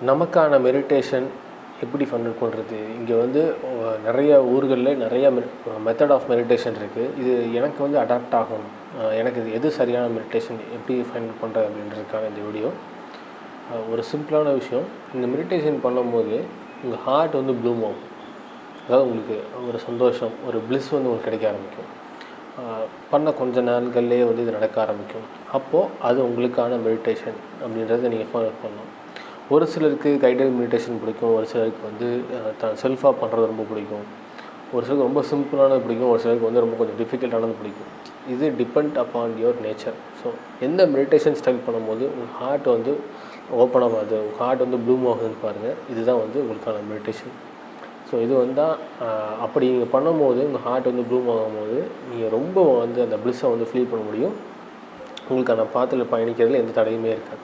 நமக்கான மெடிடேஷன் எப்படி பண்ணுறது? இங்கே வந்து நிறைய ஊர்களில் நிறைய மெத்தட் ஆஃப் மெடிடேஷன் இருக்குது. இது எனக்கு வந்து அடாப்ட் ஆகும், எனக்கு இது எது சரியான மெடிடேஷன் எப்படி ஃபைண்ட் பண்ணுறது அப்படின்றதுக்கான இந்த வீடியோ. ஒரு சிம்பிளான விஷயம், இந்த மெடிடேஷன் பண்ணும்போது உங்கள் ஹார்ட் வந்து ப்ளூம் ஆகும். அதாவது உங்களுக்கு ஒரு சந்தோஷம், ஒரு ப்ளிஸ் வந்து உங்களுக்கு கிடைக்க ஆரம்பிக்கும். பண்ண கொஞ்ச நாட்கள்லேயே வந்து இது நடக்க ஆரம்பிக்கும். அப்போது அது உங்களுக்கான மெடிடேஷன் அப்படின்றத நீங்கள் ஃபாலோ பண்ணலாம். ஒரு சிலருக்கு கைடட் மெடிடேஷன் பிடிக்கும், ஒரு சிலருக்கு வந்து செல்ஃபாக பண்ணுறது ரொம்ப பிடிக்கும், ஒரு சிலருக்கு ரொம்ப சிம்பிளானது பிடிக்கும், ஒரு சிலருக்கு வந்து ரொம்ப கொஞ்சம் டிஃபிகல்ட்டானது பிடிக்கும். இது depend upon your nature. So எந்த மெடிடேஷன் ஸ்டைல் பண்ணும்போது உங்கள் ஹார்ட் வந்து ஓப்பன் ஆகாது, உங்கள் ஹார்ட் வந்து ப்ளூம் ஆகுதுன்னு பாருங்கள். இதுதான் வந்து உங்களுக்கான மெடிடேஷன். ஸோ இது வந்தால் அப்படி நீங்கள் பண்ணும்போது உங்கள் ஹார்ட் வந்து ப்ளூம் ஆகும்போது நீங்கள் ரொம்ப வந்து அந்த ப்ளிஸ்ஸை வந்து ஃபீல் பண்ண முடியும். உங்களுக்கான பாத்தில் பயணிக்கிறதுல எந்த தடையுமே இருக்காது.